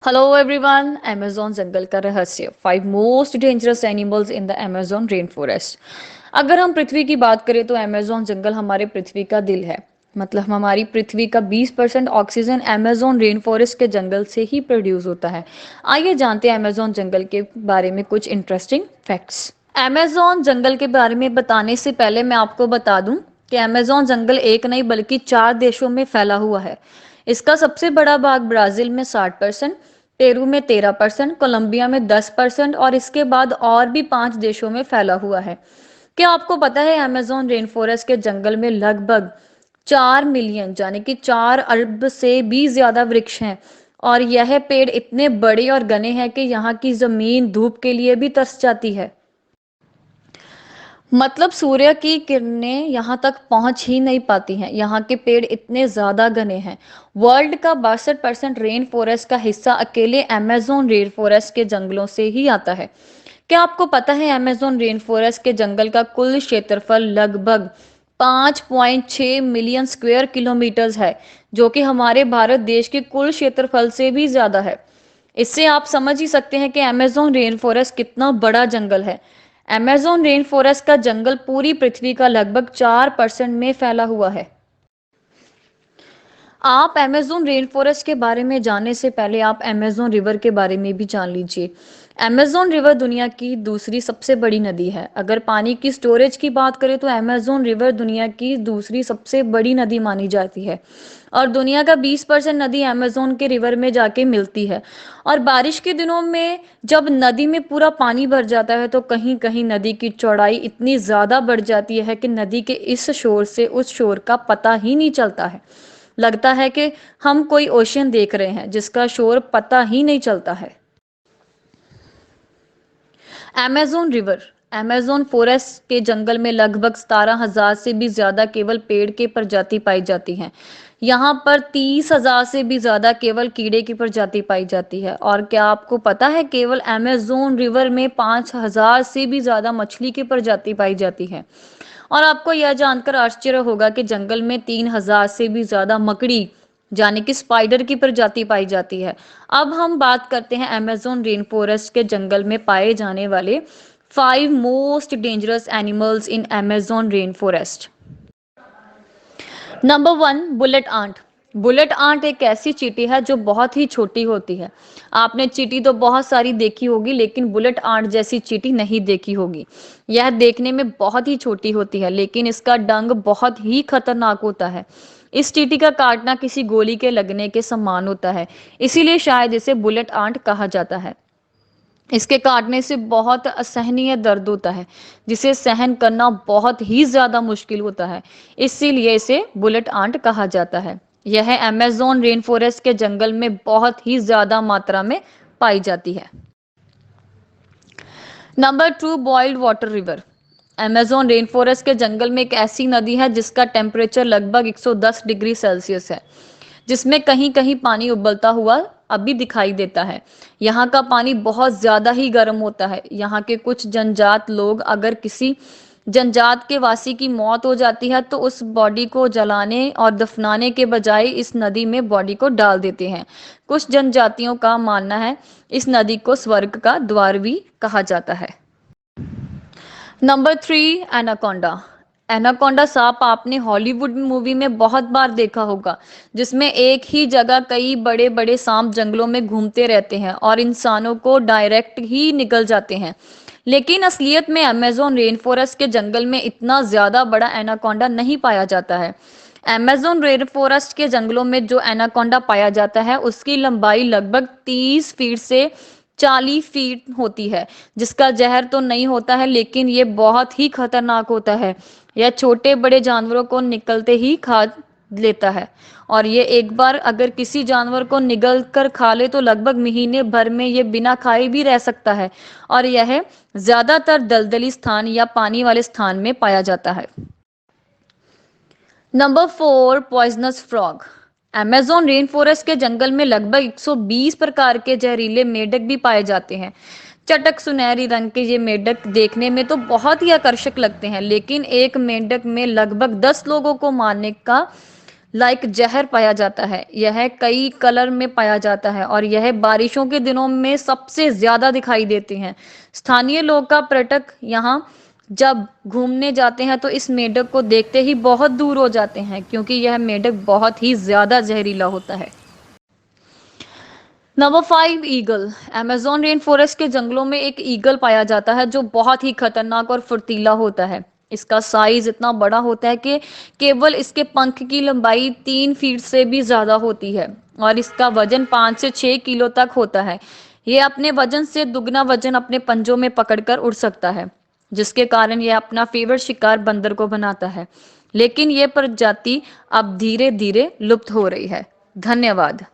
Hello everyone. Amazon जंगल का रहस्य, 5 most dangerous animals in the Amazon rain forest. अगर हम पृथ्वी की बात करें तो अमेज़न जंगल हमारे पृथ्वी का दिल है। मतलब हमारी पृथ्वी का 20% ऑक्सीजन अमेज़न रेन फॉरेस्ट के जंगल से ही प्रोड्यूस होता है। आइए जानते हैं अमेज़न जंगल के बारे में कुछ इंटरेस्टिंग फैक्ट्स। अमेज़न जंगल के बारे में बताने से पहले मैं आपको बता दूं कि अमेज़न जंगल एक नहीं बल्कि 4 देशों में फैला हुआ है। इसका सबसे बड़ा भाग ब्राजील में 60%, पेरू में 13%, कोलंबिया में 10% और इसके बाद और भी 5 देशों में फैला हुआ है। क्या आपको पता है अमेज़न रेन फॉरेस्ट के जंगल में लगभग 4 मिलियन यानी कि 4 अरब से भी ज्यादा वृक्ष हैं। और यह पेड़ इतने बड़े और घने हैं कि यहाँ की जमीन धूप के लिए भी तरस जाती है। मतलब सूर्य की किरणें यहाँ तक पहुंच ही नहीं पाती हैं। यहाँ के पेड़ इतने ज्यादा घने हैं। वर्ल्ड का 62% रेन फॉरेस्ट का हिस्सा अकेले अमेज़न रेन फॉरेस्ट के जंगलों से ही आता है। क्या आपको पता है अमेज़न रेन फॉरेस्ट के जंगल का कुल क्षेत्रफल लगभग 5.6 मिलियन स्क्वायर किलोमीटर्स है, जो कि हमारे भारत देश के कुल क्षेत्रफल से भी ज्यादा है। इससे आप समझ ही सकते हैं कि अमेज़न रेन फॉरेस्ट कितना बड़ा जंगल है। अमेज़न रेन फॉरेस्ट का जंगल पूरी पृथ्वी का लगभग 4% में फैला हुआ है। आप अमेज़न रेन फॉरेस्ट के बारे में जानने से पहले आप अमेज़न रिवर के बारे में भी जान लीजिए। अमेज़न रिवर दुनिया की दूसरी सबसे बड़ी नदी है। अगर पानी की स्टोरेज की बात करें तो अमेज़न रिवर दुनिया की दूसरी सबसे बड़ी नदी मानी जाती है। और दुनिया का 20% नदी अमेज़न के रिवर में जाके मिलती है। और बारिश के दिनों में जब नदी में पूरा पानी भर जाता है तो कहीं कहीं नदी की चौड़ाई इतनी ज़्यादा बढ़ जाती है कि नदी के इस शोर से उस शोर का पता ही नहीं चलता है। लगता है कि हम कोई ओशियन देख रहे हैं जिसका शोर पता ही नहीं चलता है। अमेज़न रिवर, अमेज़न फॉरेस्ट के जंगल में लगभग 17,000 से भी ज्यादा केवल पेड़ की प्रजाति पाई जाती हैं। यहाँ पर 30,000 से भी ज्यादा केवल कीड़े की प्रजाति पाई जाती है। और क्या आपको पता है केवल अमेज़न रिवर में 5,000 से भी ज्यादा मछली की प्रजाति पाई जाती है। और आपको यह जानकर आश्चर्य होगा कि जंगल में 3,000 से भी ज्यादा मकड़ी यानी कि स्पाइडर की प्रजाति पाई जाती है। अब हम बात करते हैं अमेज़न रेन फॉरेस्ट के जंगल में पाए जाने वाले 5 most dangerous animals in Amazon rain forest. Number 1, bullet ant. Bullet ant एक ऐसी चींटी है जो बहुत ही छोटी होती है। आपने चींटी तो बहुत सारी देखी होगी लेकिन बुलेट आंट जैसी चींटी नहीं देखी होगी। यह देखने में बहुत ही छोटी होती है लेकिन इसका डंग बहुत ही खतरनाक होता है। इस चींटी का काटना किसी गोली के लगने के समान होता है, इसीलिए शायद इसे बुलेट आंट कहा जाता है। इसके काटने से बहुत असहनीय दर्द होता है जिसे सहन करना बहुत ही ज्यादा मुश्किल होता है, इसीलिए इसे बुलेट आंट कहा जाता है। यह अमेज़न रेन फॉरेस्ट के जंगल में बहुत ही ज्यादा मात्रा में पाई जाती है। Number 2, boiled water river. Amazon rain forest के जंगल में एक ऐसी नदी है जिसका टेम्परेचर लगभग 110 डिग्री सेल्सियस है, जिसमें कहीं कहीं पानी उबलता हुआ अभी दिखाई देता है। यहाँ का पानी बहुत ज्यादा ही गर्म होता है। यहाँ के कुछ जनजात लोग, अगर किसी जनजात के वासी की मौत हो जाती है तो उस बॉडी को जलाने और दफनाने के बजाय इस नदी में बॉडी को डाल देते हैं। कुछ जनजातियों का मानना है इस नदी को स्वर्ग का द्वार भी कहा जाता है। Number 3, anaconda. एनाकोंडा सांप आपने हॉलीवुड मूवी में बहुत बार देखा होगा, जिसमें एक ही जगह कई बड़े बड़े सांप जंगलों में घूमते रहते हैं और इंसानों को डायरेक्ट ही निकल जाते हैं। लेकिन असलियत में अमेज़न रेन फॉरेस्ट के जंगल में इतना ज्यादा बड़ा एनाकोंडा नहीं पाया जाता है। अमेज़न रेन फॉरेस्ट के जंगलों में जो एनाकोंडा पाया जाता है उसकी लंबाई लगभग 30 फीट से 40 फीट होती है, जिसका जहर तो नहीं होता है लेकिन ये बहुत ही खतरनाक होता है। यह छोटे बड़े जानवरों को निकलते ही खा लेता है। और ये एक बार अगर किसी जानवर को निगल कर खा ले तो लगभग महीने भर में ये बिना खाए भी रह सकता है। और यह ज्यादातर दलदली स्थान या पानी वाले स्थान में पाया जाता है। Number 4, poisonous frog. Amazon rain forest के जंगल में लगभग 120 प्रकार के जहरीले मेढक भी पाए जाते हैं। चटक सुनहरी रंग के ये मेढक देखने में तो बहुत ही आकर्षक लगते हैं, लेकिन एक मेंढक में लगभग 10 लोगों को मारने का लाइक जहर पाया जाता है। यह कई कलर में पाया जाता है और यह बारिशों के दिनों में सबसे ज्यादा दिखाई देती हैं। स्थानीय लोग का पर्यटक यहाँ जब घूमने जाते हैं तो इस मेंढक को देखते ही बहुत दूर हो जाते हैं, क्योंकि यह मेंढक बहुत ही ज्यादा जहरीला होता है। Number 5, eagle. Amazon rain forest के जंगलों में एक ईगल पाया जाता है जो बहुत ही खतरनाक और फुर्तीला होता है। इसका साइज इतना बड़ा होता है कि केवल इसके पंख की लंबाई 3 फीट से भी ज्यादा होती है और इसका वजन 5 से 6 किलो तक होता है। ये अपने वजन से दुगना वजन अपने पंजों में पकड़कर उड़ सकता है, जिसके कारण यह अपना फेवरेट शिकार बंदर को बनाता है। लेकिन यह प्रजाति अब धीरे धीरे लुप्त हो रही है। धन्यवाद।